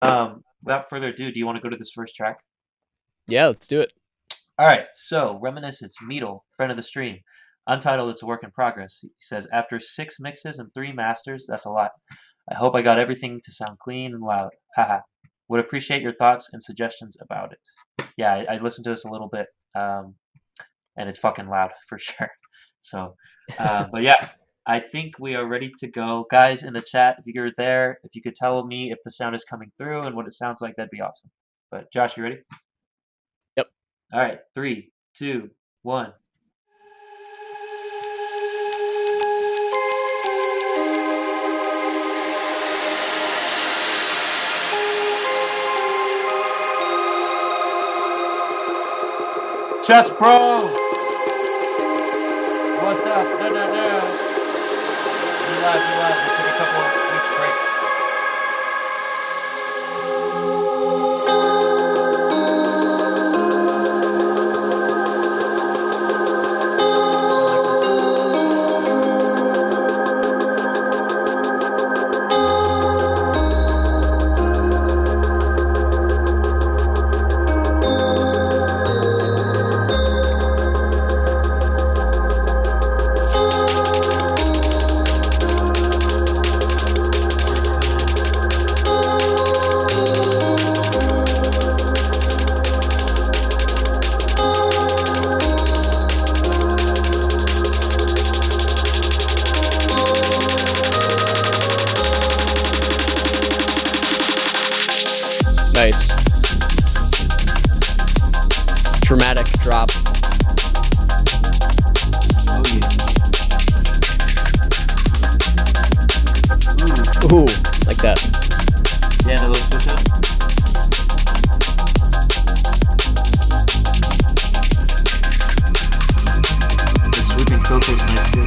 Without further ado, do you want to go to this first track? Yeah, let's do it. All right, so Reminiscence, Meedle, friend of the stream. Untitled, it's a work in progress. He says, after 6 mixes and 3 masters, that's a lot. I hope I got everything to sound clean and loud. Haha. Would appreciate your thoughts and suggestions about it. Yeah, I listened to this a little bit, and it's fucking loud for sure. So, but yeah, I think we are ready to go. Guys in the chat, if you're there, if you could tell me if the sound is coming through and what it sounds like, that'd be awesome. But Josh, you ready? Yep. All right, three, two, one. Chess Bro! What's up? No, no, no. Be live, be live. We'll take a couple weeks break. Nice. Dramatic drop. Oh yeah. Ooh, like that. Yeah, the little switch up. The sweeping filter's nice too.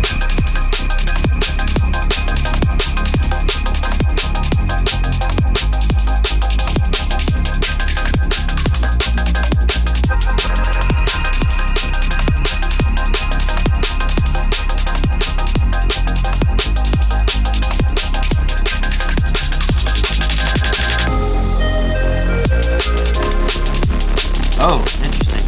Oh, interesting.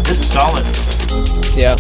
This is solid. Yeah.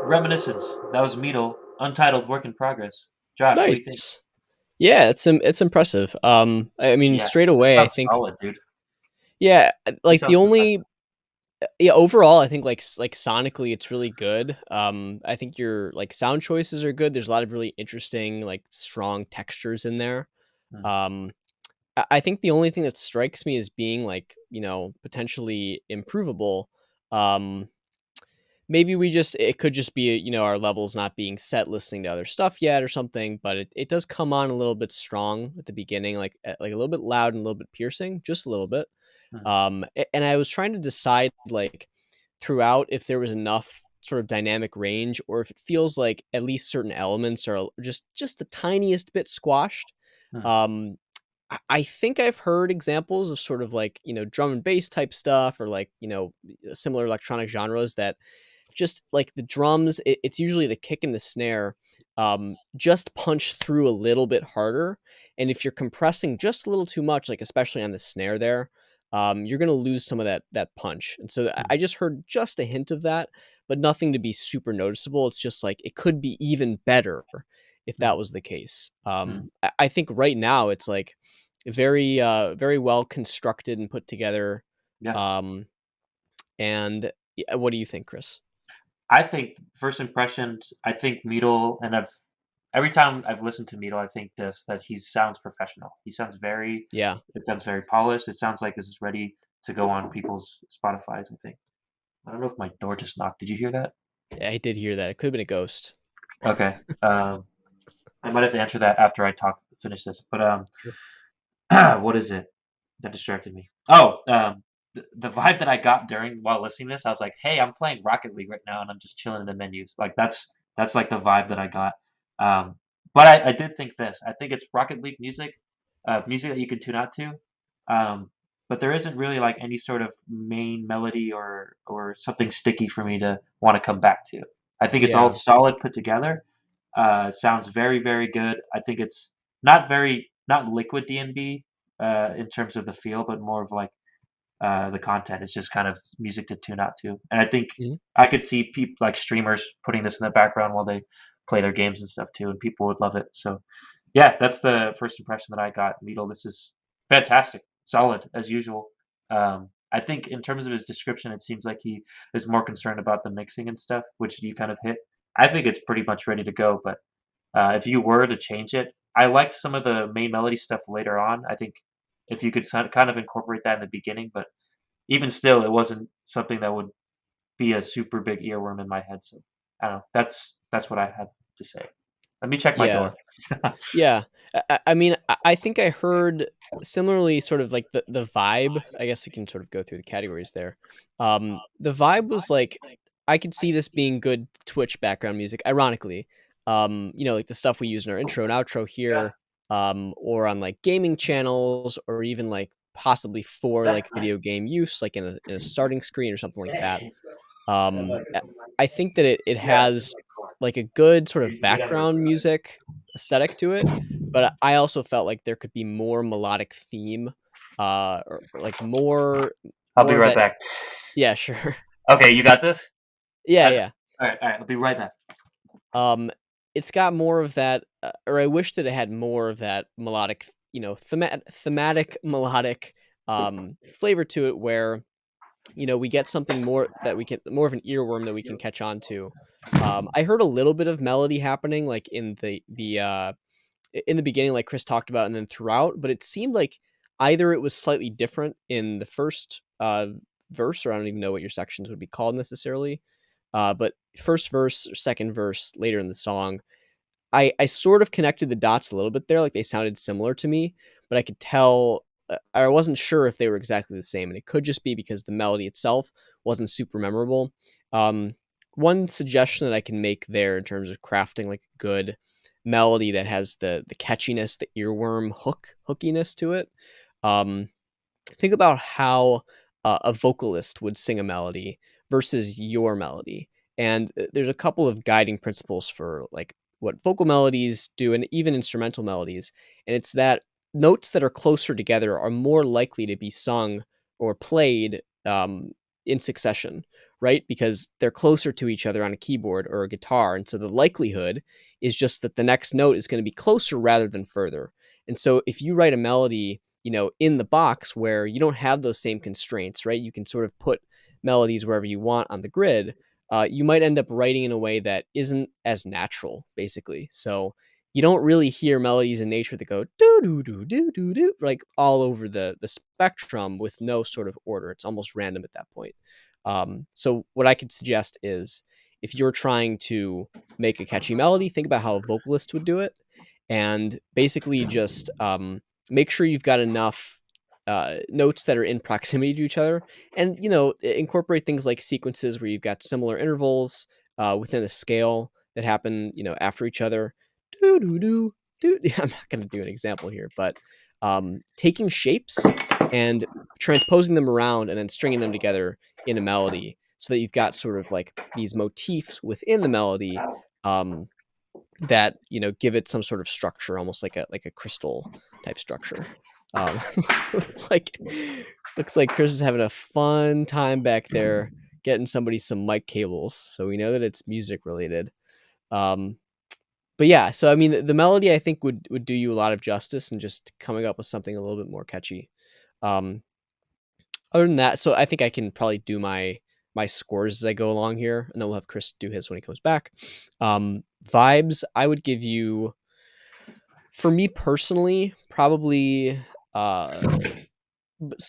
Reminiscence. That was Meedle. Untitled, work in progress. Josh, what do you think? Nice. Yeah, it's impressive. I mean, Yeah, straight this away, I sounds think. solid, dude. Yeah, This like the sounds only professional. Yeah, overall, I think like sonically, it's really good. I think your like sound choices are good. There's a lot of really interesting, like strong textures in there. Mm, Um, I think the only thing that strikes me as being like potentially improvable. Um, Maybe it could just be our levels not being set, listening to other stuff yet or something. But it does come on a little bit strong at the beginning, like a little bit loud and a little bit piercing, just a little bit. mm, And I was trying to decide like throughout if there was enough sort of dynamic range or if it feels like at least certain elements are just the tiniest bit squashed. mm, Um, I think I've heard examples of sort of like drum and bass type stuff or like similar electronic genres that just like the drums, it's usually the kick and the snare, just punch through a little bit harder. And if you're compressing just a little too much, like especially on the snare there, you're gonna lose some of that punch. And so mm, I just heard just a hint of that, but nothing to be super noticeable. It's just like it could be even better if mm, that was the case. mm. I think right now it's like very very well constructed and put together. Yeah. Um, and yeah, what do you think, Chris? I think first impressions, I think Meadle, and every time I've listened to Meadle, I think this that he sounds professional. He sounds very, Yeah. it sounds very polished. It sounds like this is ready to go on people's Spotify's. I think. I don't know if my door just knocked. Did you hear that? Yeah, I did hear that. It could have been a ghost. Okay. I might have to answer that after I finish this. But Sure. what is it? That distracted me. Oh, the vibe that I got during while listening to this, I was like, "Hey, I'm playing Rocket League right now, and I'm just chilling in the menus." Like that's like the vibe that I got. Um, but I did think this. I think it's Rocket League music, music that you can tune out to. Um, but there isn't really like any sort of main melody or something sticky for me to want to come back to. I think it's all Yeah. solid put together. It sounds very, very good. I think it's not liquid DNB in terms of the feel, but more of like the content. It's just kind of music to tune out to. And I think Mhm. I could see people like streamers putting this in the background while they play their games and stuff too, and people would love it. So yeah, that's the first impression that I got. Needle, this is fantastic, solid as usual. I think in terms of his description, it seems like he is more concerned about the mixing and stuff, which you kind of hit. I think it's pretty much ready to go, but if you were to change it, I liked some of the main melody stuff later on. I think if you could kind of incorporate that in the beginning, but even still, it wasn't something that would be a super big earworm in my head. So I don't know. That's what I have to say. Let me check my Yeah. door. Yeah. I mean, I think I heard similarly sort of like the vibe. I guess we can sort of go through the categories there. The vibe was like I could see this being good Twitch background music, ironically. Like the stuff we use in our intro and outro Yeah, here, or on like gaming channels, or even like possibly for that's like nice. video game use, like in a starting screen or something like that. I think that it Yeah. has like a good sort of background music aesthetic to it, but I also felt like there could be more melodic theme, or like I'll be more of right that. back. Yeah, sure. Okay, you got this? Yeah, All yeah. right, all right. I'll be right back. Um, it's got more of that, or I wish that it had more of that melodic, thematic melodic flavor to it, where we get something more that we can more of an earworm that we can catch on to. I heard a little bit of melody happening, like in the beginning, like Chris talked about, and then throughout. But it seemed like either it was slightly different in the first verse, or I don't even know what your sections would be called necessarily. But first verse, or second verse, later in the song, I sort of connected the dots a little bit there, like they sounded similar to me, but I could tell I wasn't sure if they were exactly the same, and it could just be because the melody itself wasn't super memorable. Um, One suggestion that I can make there in terms of crafting like a good melody that has the catchiness, the earworm hookiness to it. Um, think about how a vocalist would sing a melody versus your melody, and there's a couple of guiding principles for like what vocal melodies do and even instrumental melodies, and it's that notes that are closer together are more likely to be sung or played in succession, right? Because they're closer to each other on a keyboard or a guitar, and so the likelihood is just that the next note is going to be closer rather than further. And so if you write a melody in the box where you don't have those same constraints, right? You can sort of put melodies wherever you want on the grid, you might end up writing in a way that isn't as natural, basically. So you don't really hear melodies in nature that go do do do do do do like all over the spectrum with no sort of order. It's almost random at that point. So what I could suggest is if you're trying to make a catchy melody, think about how a vocalist would do it, and basically just make sure you've got enough notes that are in proximity to each other, and incorporate things like sequences where you've got similar intervals within a scale that happen after each other. Do do do do. I'm not going to do an example here, but taking shapes and transposing them around and then stringing them together in a melody so that you've got sort of like these motifs within the melody that give it some sort of structure, almost like a crystal type structure. Um, it's like looks like Chris is having a fun time back there getting somebody some mic cables, so we know that it's music related. Um, but yeah, so I mean, the melody I think would do you a lot of justice, and just coming up with something a little bit more catchy. Um, Other than that, so I think I can probably do my scores as I go along here, and then we'll have Chris do his when he comes back. Vibes, I would give you, for me personally, probably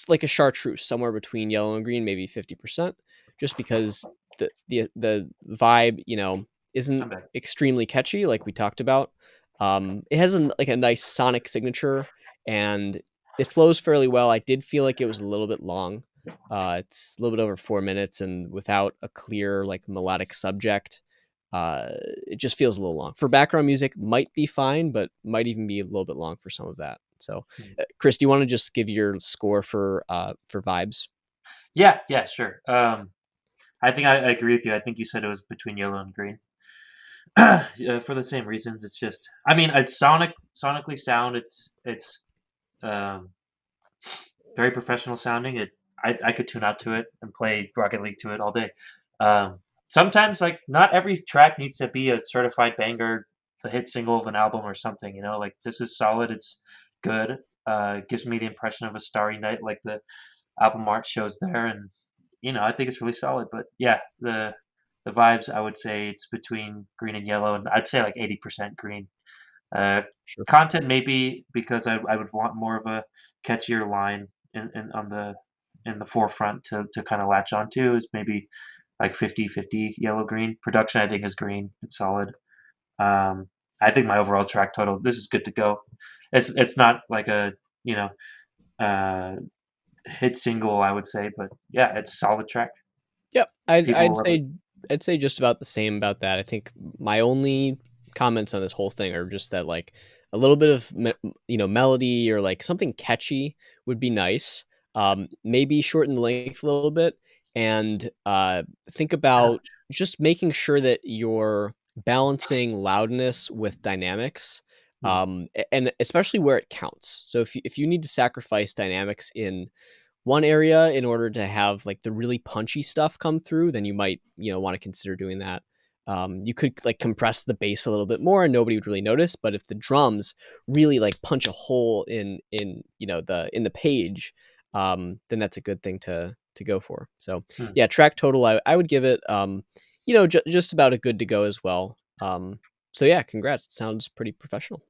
like a chartreuse, somewhere between yellow and green, maybe 50%, just because the vibe, isn't I'm back. extremely catchy, like we talked about. It has like a nice sonic signature, and it flows fairly well. I did feel like it was a little bit long. It's a little bit over 4 minutes, and without a clear like melodic subject, it just feels a little long. For background music, might be fine, but might even be a little bit long for some of that. So, Chris, do you want to just give your score for vibes? Yeah, yeah, sure. I think I agree with you. I think you said it was between yellow and green. For the same reasons. It's just, I mean, it's sonically sound. It's um, very professional sounding. I could tune out to it and play Rocket League to it all day. Sometimes, like, not every track needs to be a certified banger, the hit single of an album or something. Like this is solid. It's good. Gives me the impression of a starry night, like the album art shows there, and I think it's really solid. But yeah, the vibes, I would say it's between green and yellow, and I'd say like 80% green. Uh, Sure. Content maybe because I would want more of a catchier line in the forefront to kind of latch onto, is maybe like 50-50 yellow green. Production I think is green. It's solid. I think my overall track total, this is good to go. It's not like a uh, hit single, I would say, but yeah, it's a solid track. Yep, I'd People I'd will love it. say I'd say just about the same about that. I think my only comments on this whole thing are just that like a little bit of melody or like something catchy would be nice. Maybe shorten the length a little bit, and think about Ouch. just making sure that you're balancing loudness with dynamics, Hmm. and especially where it counts. So if you need to sacrifice dynamics in one area in order to have like the really punchy stuff come through, then you might want to consider doing that. You could like compress the bass a little bit more and nobody would really notice, but if the drums really like punch a hole in the page, then that's a good thing to go for. So Hmm. yeah, track total, I would give it just about a good to go as well. So yeah, congrats, it sounds pretty professional.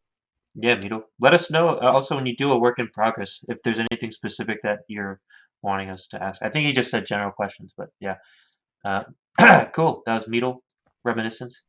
Yeah, Meedle. Let us know also when you do a work in progress if there's anything specific that you're wanting us to ask. I think he just said general questions, but yeah. Uh, cool. That was Meedle Reminiscence.